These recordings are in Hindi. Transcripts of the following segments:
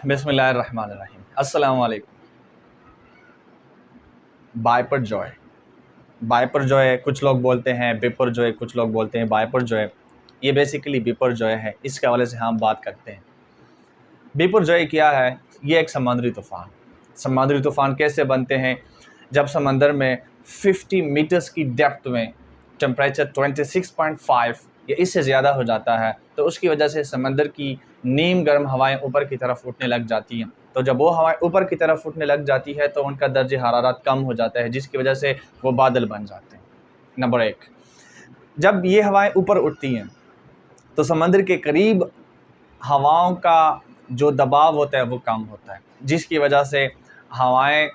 बिस्मिल्लाहिर्रहमानिर्रहीम। अस्सलाम वालेकुम। बाइपरजॉय, बाइपरजॉय कुछ लोग बोलते हैं, बिपरजॉय कुछ लोग बोलते हैं, बाइपरजॉय। ये बेसिकली बिपरजॉय है, इसके हवाले से हम बात करते हैं। बिपरजॉय क्या है? ये एक समुद्री तूफ़ान। समुद्री तूफ़ान कैसे बनते हैं? जब समंदर में 50 मीटर्स की डेप्थ में टेम्परेचर 26.5 या इससे ज़्यादा हो जाता है, तो उसकी वजह से समंदर की नीम गर्म हवाएं ऊपर की तरफ उठने लग जाती हैं। तो जब वो हवाएं ऊपर की तरफ उठने लग जाती है तो उनका दर्जे हरारत कम हो जाता है, जिसकी वजह से वो बादल बन जाते हैं। नंबर 1, जब ये हवाएं ऊपर उठती हैं तो समंदर के करीब हवाओं का जो दबाव होता है वो कम होता है, जिसकी वजह से हवाएं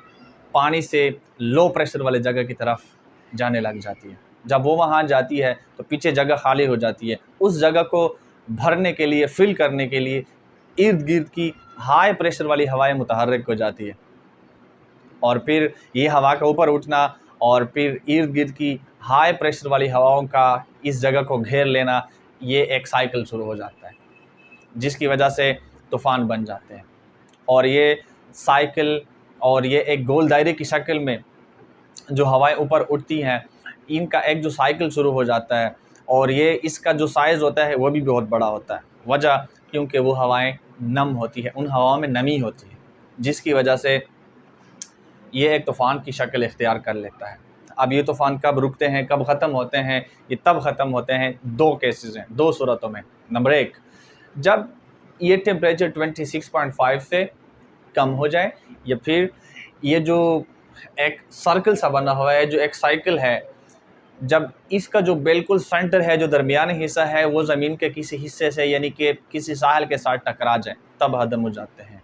पानी से लो प्रेशर वाले जगह की तरफ जाने लग जाती है। जब वो वहाँ जाती है तो पीछे जगह खाली हो जाती है। उस जगह को भरने के लिए, फिल करने के लिए इर्द गिर्द की हाई प्रेशर वाली हवाएं मुतहर्रिक हो जाती है, और फिर ये हवा का ऊपर उठना और फिर इर्द गिर्द की हाई प्रेशर वाली हवाओं का इस जगह को घेर लेना, ये एक साइकिल शुरू हो जाता है, जिसकी वजह से तूफ़ान बन जाते हैं। और ये साइकिल और ये एक गोल दायरे की शक्ल में जो हवाएं ऊपर उठती हैं, इनका एक जो साइकिल शुरू हो जाता है, और ये इसका जो साइज़ होता है वो भी बहुत बड़ा होता है। वजह क्योंकि वो हवाएं नम होती है, उन हवाओं में नमी होती है, जिसकी वजह से ये एक तूफ़ान की शक्ल इख्तियार कर लेता है। अब ये तूफ़ान कब रुकते हैं, कब ख़त्म होते हैं? ये तब ख़त्म होते हैं, दो केसेस हैं, दो सूरतों में। नंबर 1, जब ये टेम्परेचर 26.5 से कम हो जाए, या फिर ये जो एक सर्कल सा बना हुआ है, जो एक साइकिल है, जब इसका जो बिल्कुल सेंटर है, जो दरमियानी हिस्सा है, वो ज़मीन के किसी हिस्से से यानी कि किसी साहिल के साथ टकरा जाए, तब हदम हो जाते हैं।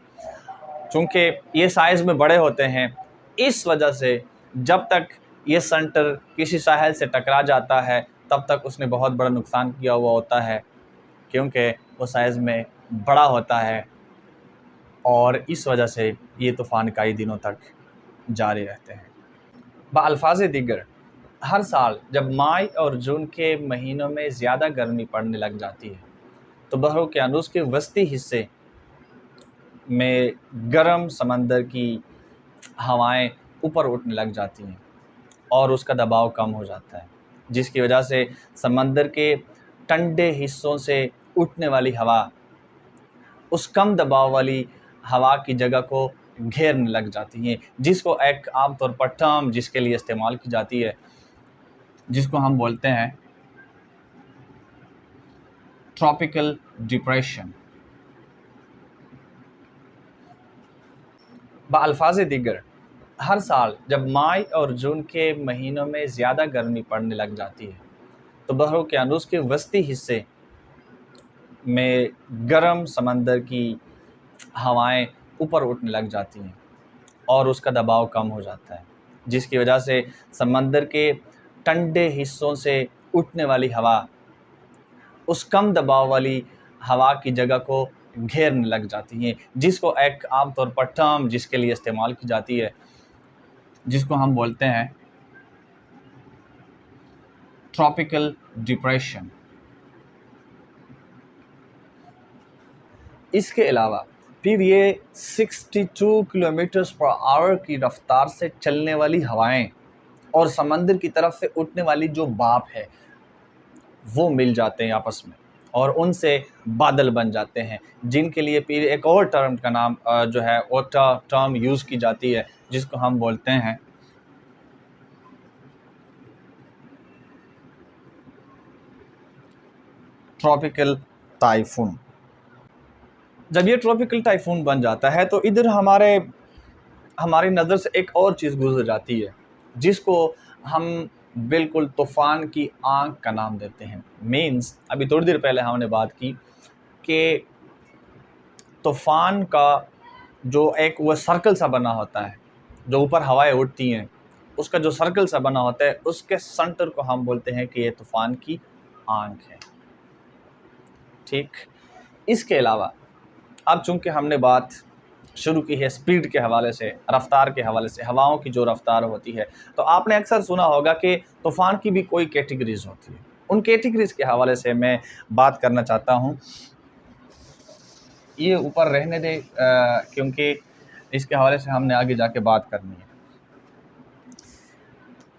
चूँकि ये साइज़ में बड़े होते हैं, इस वजह से जब तक ये सेंटर किसी साहिल से टकरा जाता है तब तक उसने बहुत बड़ा नुकसान किया हुआ होता है, क्योंकि वो साइज़ में बड़ा होता है, और इस वजह से ये तूफ़ान कई दिनों तक जारी रहते हैं। बअल्फ़ाज़ दीगर, हर साल जब मई और जून के महीनों में ज़्यादा गर्मी पड़ने लग जाती है तो बहर उक़यानूस के वस्ती हिस्से में गर्म समंदर की हवाएं ऊपर उठने लग जाती हैं और उसका दबाव कम हो जाता है, जिसकी वजह से समंदर के ठंडे हिस्सों से उठने वाली हवा उस कम दबाव वाली हवा की जगह को घेरने लग जाती हैं, जिसको एक आमतौर पर टर्म जिसके लिए इस्तेमाल की जाती है, जिसको हम बोलते हैं ट्रॉपिकल डिप्रेशन। बअल्फ़ाज़ दीगर, हर साल जब मई और जून के महीनों में ज़्यादा गर्मी पड़ने लग जाती है तो बहर उक़यानूस के वस्ती हिस्से में गर्म समंदर की हवाएं ऊपर उठने लग जाती हैं और उसका दबाव कम हो जाता है, जिसकी वजह से समंदर के ठंडे हिस्सों से उठने वाली हवा उस कम दबाव वाली हवा की जगह को घेरने लग जाती हैं, जिसको एक आमतौर पर टर्म जिसके लिए इस्तेमाल की जाती है, जिसको हम बोलते हैं ट्रॉपिकल डिप्रेशन। इसके अलावा फिर ये 62 किलोमीटर्स पर आवर की रफ्तार से चलने वाली हवाएं और समंदर की तरफ से उठने वाली जो भाप है वो मिल जाते हैं आपस में, और उनसे बादल बन जाते हैं, जिनके लिए फिर एक और टर्म का नाम जो है वो टर्म यूज़ की जाती है, जिसको हम बोलते हैं ट्रॉपिकल टाइफून। जब ये ट्रॉपिकल टाइफून बन जाता है तो इधर हमारी नज़र से एक और चीज़ गुजर जाती है, जिसको हम बिल्कुल तूफ़ान की आंख का नाम देते हैं। मीन्स अभी थोड़ी देर पहले हमने बात की कि तूफ़ान का जो एक वो सर्कल सा बना होता है, जो ऊपर हवाएं उठती हैं, उसका जो सर्कल सा बना होता है, उसके सेंटर को हम बोलते हैं कि ये तूफ़ान की आंख है। ठीक, इसके अलावा अब चूँकि हमने बात शुरू की है स्पीड के हवाले से, रफ़्तार के हवाले से, हवाओं की जो रफ़्तार होती है, तो आपने अक्सर सुना होगा कि तूफ़ान की भी कोई कैटेगरीज़ होती है। उन कैटेगरीज़ के हवाले से मैं बात करना चाहता हूँ। ये ऊपर रहने दे क्योंकि इसके हवाले से हमने आगे जाके बात करनी है।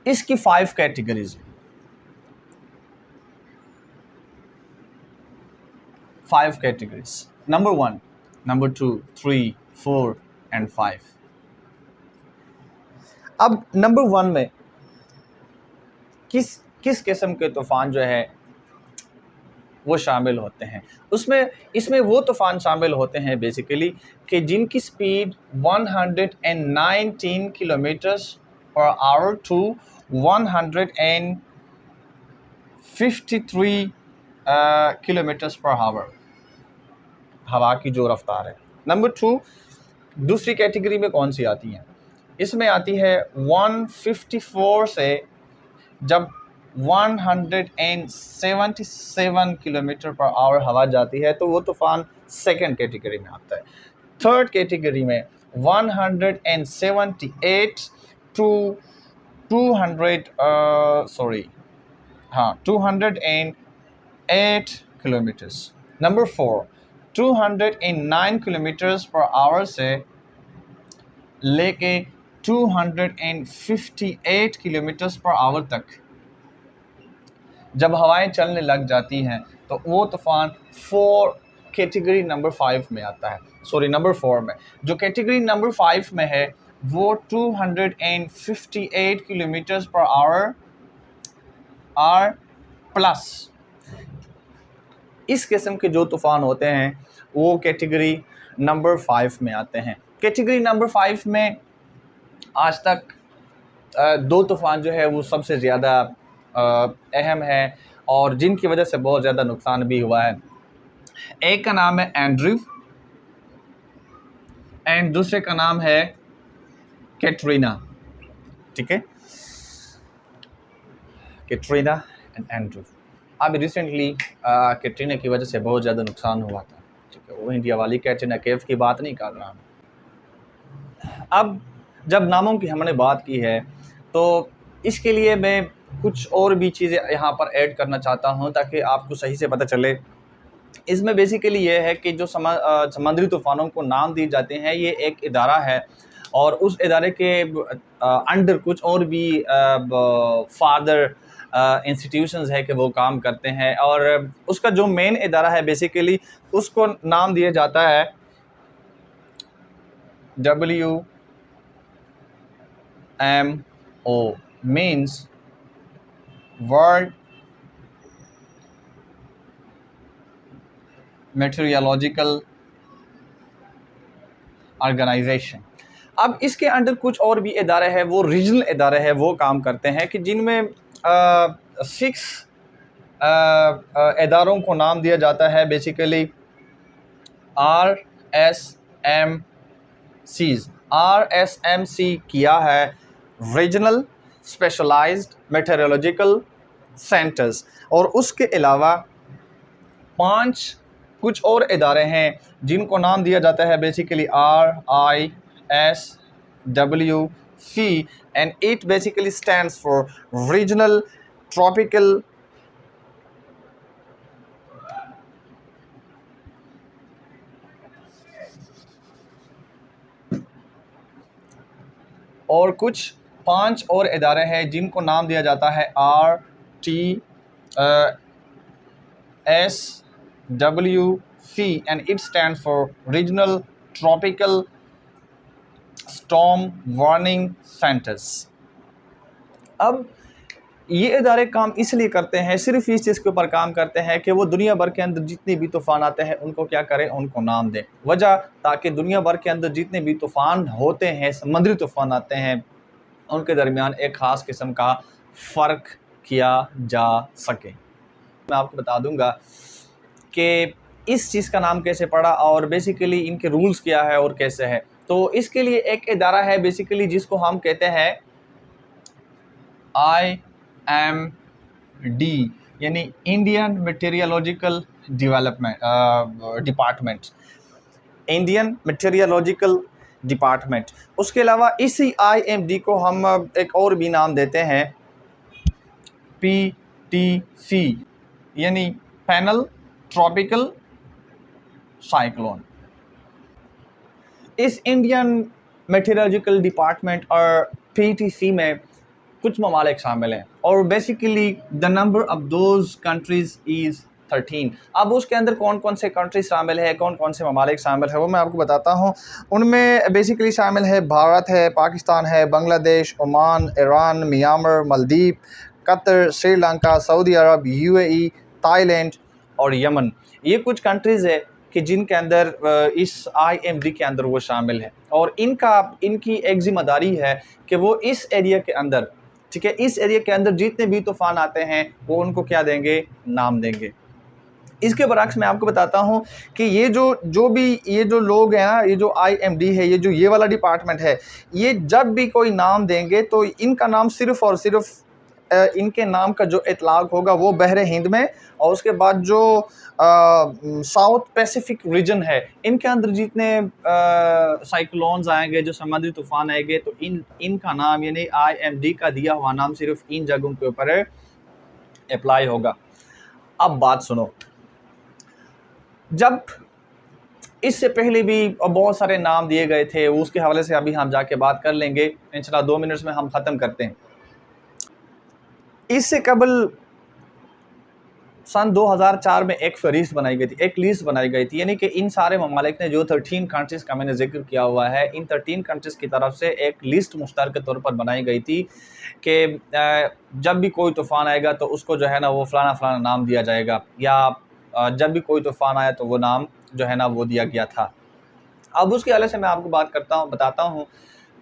इसकी 5 categories, 5 categories, number 1, number 2, 3, 4 and 5। अब नंबर 1 में किस किस्म के तूफ़ान जो है वो शामिल होते हैं। इसमें वो तूफ़ान शामिल होते हैं बेसिकली कि जिनकी speed 119 kilometres per hour to 153 kilometres per hour हवा की जो रफ्तार है। नंबर 2, दूसरी कैटेगरी में कौन सी आती है? इसमें आती है 154 से जब 177 किलोमीटर पर आवर हवा जाती है तो वो तूफ़ान सेकंड कैटेगरी में आता है। थर्ड कैटेगरी में 178 to 208 kilometres. Number 4, 209 kilometres per hour से लेके 258 किलोमीटर्स पर आवर तक जब हवाएं चलने लग जाती हैं तो वो तूफ़ान 4 कैटेगरी नंबर 5 में आता है, नंबर 4 में। जो कैटेगरी नंबर 5 में है वो 258 किलोमीटर्स पर आवर प्लस इस किस्म के जो तूफ़ान होते हैं वो कैटेगरी नंबर 5 में आते हैं। कैटेगरी नंबर 5 में आज तक 2 तूफ़ान जो है वो सबसे ज़्यादा अहम है और जिनकी वजह से बहुत ज़्यादा नुकसान भी हुआ है। एक का नाम है एंड्रू एंड दूसरे का नाम है कैटरीना। ठीक है, कैटरीना एंड एंड्रू। अब रिसेंटली कैटरीना की वजह से बहुत ज़्यादा नुकसान हुआ था। ठीक है, वो इंडिया वाली कैटरीना कैफ की बात नहीं कर रहा हूँ। अब जब नामों की हमने बात की है तो इसके लिए मैं कुछ और भी चीज़ें यहाँ पर ऐड करना चाहता हूँ ताकि आपको सही से पता चले। इसमें बेसिकली ये है कि जो समुद्री तूफ़ानों को नाम दिए जाते हैं ये एक इदारा है और उस इदारे के अंडर कुछ और भी फादर इंस्टीट्यूशंस है कि वो काम करते हैं और उसका जो मेन इदारा है बेसिकली उसको नाम दिया जाता है WMO, means world meteorological organisation. अब इसके अंडर कुछ और भी इदारे हैं, वो रीजनल इदारे हैं, वो काम करते हैं कि जिनमें 6 इदारों को नाम दिया जाता है बेसिकली RSMCs। RSMC क्या है? Regional specialised meteorological centres. और उसके अलावा 5 कुछ और इदारे हैं जिनको नाम दिया जाता है basically RISWC and it basically stands for regional tropical और कुछ 5 और इदारे हैं जिनको नाम दिया जाता है RTSWC and it stand for regional tropical storm warning centres. अब ये इदारे काम इसलिए करते हैं, सिर्फ इस चीज़ के ऊपर काम करते हैं कि वो दुनिया भर के अंदर जितने भी तूफ़ान आते हैं उनको क्या करें, उनको नाम दें। वजह ताकि दुनिया भर के अंदर जितने भी तूफ़ान होते हैं, समुद्री तूफ़ान आते हैं, उनके दरमियान एक ख़ास किस्म का फ़र्क किया जा सके। मैं आपको बता दूंगा कि इस चीज़ का नाम कैसे पड़ा और बेसिकली इनके रूल्स क्या है और कैसे है। तो इसके लिए एक इदारा है बेसिकली जिसको हम कहते हैं IMD, यानी Indian meteorological department, Indian meteorological department. उसके अलावा इसी IMD को हम एक और भी नाम देते हैं PTC, यानी पैनल ट्रॉपिकल साइक्लोन। इस इंडियन मेट्रोलॉजिकल डिपार्टमेंट और पीटीसी में कुछ ममालिक शामिल हैं और basically the number of those countries is 13। अब उसके अंदर कौन कौन से कंट्रीज शामिल है, कौन कौन से ममालिक शामिल है, वो मैं आपको बताता हूँ। उनमें बेसिकली शामिल है भारत है, पाकिस्तान है, Bangladesh, Oman, Iran, Myanmar, Maldives, Qatar, Sri Lanka, Saudi Arab, UAE, Thailand और यमन। ये कुछ कंट्रीज़ है कि जिनके अंदर इस IMD के अंदर वो शामिल है और इनकी एक जिम्मेदारी है कि वो इस एरिया के अंदर, ठीक है, इस एरिया के अंदर जितने भी तूफ़ान आते हैं वो उनको क्या देंगे, नाम देंगे। इसके बरक्स मैं आपको बताता हूँ कि ये जो लोग हैं ना, ये जो IMD है, ये वाला डिपार्टमेंट है, ये जब भी कोई नाम देंगे तो इनका नाम सिर्फ़ और सिर्फ इनके नाम का जो इतलाक़ होगा वो बहरे हिंद में, और उसके बाद जो साउथ पैसिफिक रीजन है इनके अंदर जितने साइक्लोन्स आएंगे, जो समुद्री तूफ़ान आएंगे, तो इनका नाम यानी IMD का दिया हुआ नाम सिर्फ इन जगहों के ऊपर अप्लाई होगा। अब बात सुनो, जब इससे पहले भी बहुत सारे नाम दिए गए थे, उसके हवाले से अभी हम जाके बात कर लेंगे इंशाल्लाह। 2 मिनट्स में हम ख़त्म करते हैं। इससे कबल सन 2004 में एक फहरिस्त बनाई गई थी, एक लिस्ट बनाई गई थी, यानी कि इन सारे ममालिक ने जो 13 कंट्रीज़ का मैंने जिक्र किया हुआ है, इन 13 कंट्रीज़ की तरफ से एक लिस्ट मुश्तरक तौर पर बनाई गई थी कि जब भी कोई तूफ़ान आएगा तो उसको जो है ना वो फ़लाना फ़लाना नाम दिया जाएगा, या जब भी कोई तूफ़ान आया तो वो नाम जो है ना वो दिया गया था। अब उसके हवाले से मैं आपको बताता हूँ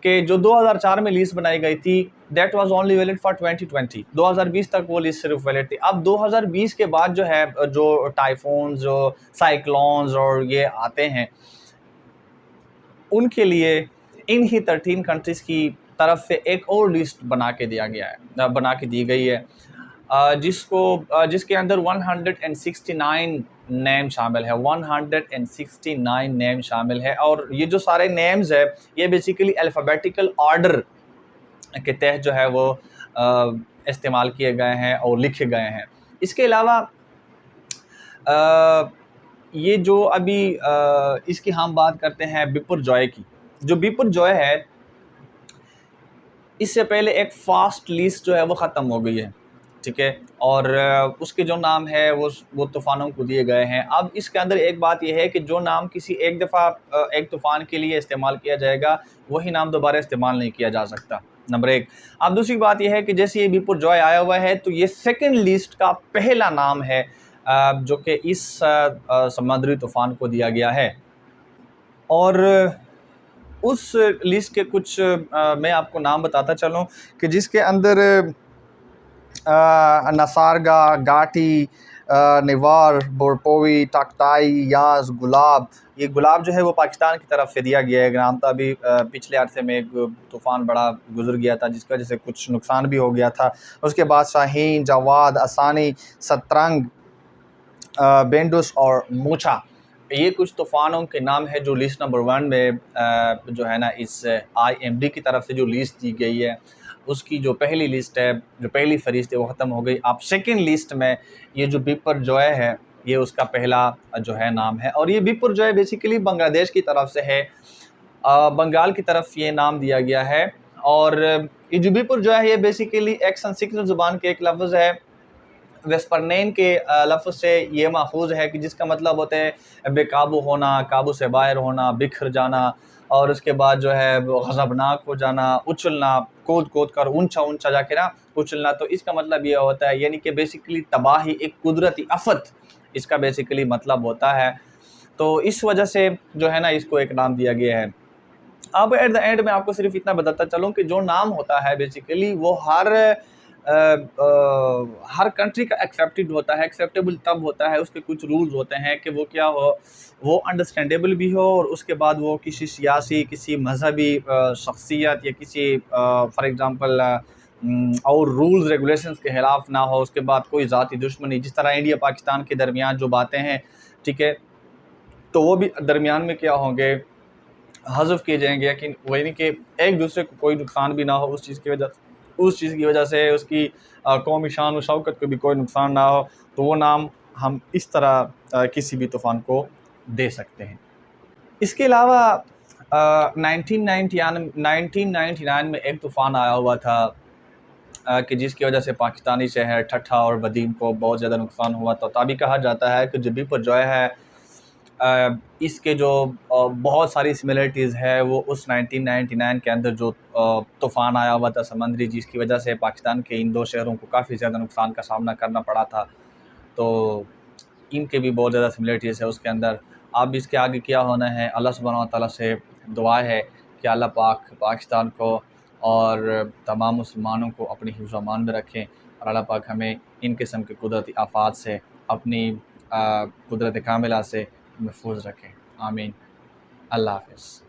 कि जो 2004 में लिस्ट बनाई गई थी, that was only valid for 2020। 2020 तक वो लिस्ट सिर्फ वैलिड थी। अब 2020 के बाद जो है, जो टाइफून, जो साइक्लोन्स और ये आते हैं, उनके लिए इन ही 13 कंट्रीज़ की तरफ से एक और लिस्ट बना के दी गई है, जिसके अंदर 169 नेम शामिल है। 169 नेम शामिल है, और ये जो सारे नेम्स है ये बेसिकली अल्फ़ाबेटिकल ऑर्डर के तहत जो है वो इस्तेमाल किए गए हैं और लिखे गए हैं। इसके अलावा ये जो अभी इसकी हम बात करते हैं बिपुरजॉय की। जो बिपुरजॉय है, इससे पहले एक फास्ट लिस्ट जो है वो ख़त्म हो गई है, ठीक है, और उसके जो नाम है वो तूफ़ानों को दिए गए हैं। अब इसके अंदर एक बात यह है कि जो नाम किसी एक दफ़ा एक तूफ़ान के लिए इस्तेमाल किया जाएगा, वही नाम दोबारा इस्तेमाल नहीं किया जा सकता, नंबर 1। अब दूसरी बात यह है कि जैसे ये बिपुरजॉय आया हुआ है, तो ये सेकंड लिस्ट का पहला नाम है जो कि इस समुद्री तूफ़ान को दिया गया है। और उस लिस्ट के कुछ मैं आपको नाम बताता चलूँ कि जिसके अंदर नसारगा, गाटी, निवार, बोरपोवी, टाकटाई, याज, गुलाब। ये गुलाब जो है वो पाकिस्तान की तरफ से दिया गया है नाम था। अभी पिछले अरसे में एक तूफ़ान बड़ा गुजर गया था जिसकी वजह से कुछ नुकसान भी हो गया था। उसके बाद शाहीन, जवाद, असानी, सतरंग, बेंडुस और मूछा, ये कुछ तूफ़ानों के नाम है जो लिस्ट नंबर 1 में जो है ना इस IMD की तरफ से जो लिस्ट दी गई है, उसकी जो पहली लिस्ट है, जो पहली फहरिस्त है वो ख़त्म हो गई। अब सेकंड लिस्ट में ये जो बिपुरजॉय है, ये उसका पहला जो है नाम है, और ये बिपुरजॉय बेसिकली बांग्लादेश की तरफ से है, बंगाल की तरफ ये नाम दिया गया है। और ये जो बिपुरजॉय है ये बेसिकली एक संस्कृत ज़ुबान के एक लफ्ज़ है, वेस्पर्नेन के लफ्ज़ से ये माखूज़ है कि जिसका मतलब होता है बेकाबू होना, काबू से बाहर होना, बिखर जाना, और उसके बाद जो है ग़ज़बनाक हो जाना, उछलना, कूद कर ऊंचा जाके ना उछलना। तो इसका मतलब ये होता है, यानी कि बेसिकली तबाही, एक कुदरती आफ़त इसका बेसिकली मतलब होता है। तो इस वजह से जो है ना इसको एक नाम दिया गया है। अब एट द एंड मैं आपको सिर्फ इतना बताता चलूँ कि जो नाम होता है बेसिकली वो हर कंट्री का एक्सेप्टेड होता है। एक्सेप्टेबल तब होता है, उसके कुछ रूल्स होते हैं कि वो क्या हो, वो अंडरस्टैंडेबल भी हो, और उसके बाद वो किसी सियासी, किसी मजहबी शख्सियत या किसी फॉर एग्ज़ाम्पल और रूल्स रेगुलेशंस के ख़िलाफ़ ना हो। उसके बाद कोई ज़ाती दुश्मनी, जिस तरह इंडिया पाकिस्तान के दरमियान जो बातें हैं, ठीक है, तो वो भी दरमियान में क्या होंगे, हज़फ किए जाएंगे, लेकिन वही नहीं कि एक दूसरे को कोई नुकसान भी ना हो उस चीज़ की वजह से उसकी कौमी शान और शौकत को भी कोई नुकसान ना हो। तो वो नाम हम इस तरह किसी भी तूफ़ान को दे सकते हैं। इसके अलावा 1999 में एक तूफ़ान आया हुआ था कि जिसकी वजह से पाकिस्तानी शहर ठट्ठा और बदीम को बहुत ज़्यादा नुकसान हुआ। तो तभी कहा जाता है कि जो बिपरजॉय है इसके जो बहुत सारी सिमिलरिटीज़ है वो उस 1999 के अंदर जो तूफ़ान आया हुआ था समंदरी, जिसकी वजह से पाकिस्तान के इन 2 शहरों को काफ़ी ज़्यादा नुकसान का सामना करना पड़ा था। तो इनके भी बहुत ज़्यादा सिमिलरिटीज़ है उसके अंदर। अब इसके आगे क्या होना है, अल्लाह सुब्हानहू व तआला से दुआ है कि अल्लाह पाक पाकिस्तान को और तमाम मुसलमानों को अपनी हिफ्ज़ व अमान में रखें और अल्लाह पाक हमें इन किस्म के कुदरती आफ़ात से अपनी कुदरत कामिला से महफूज़ रखें। आमीन। अल्लाह हाफ़िज़।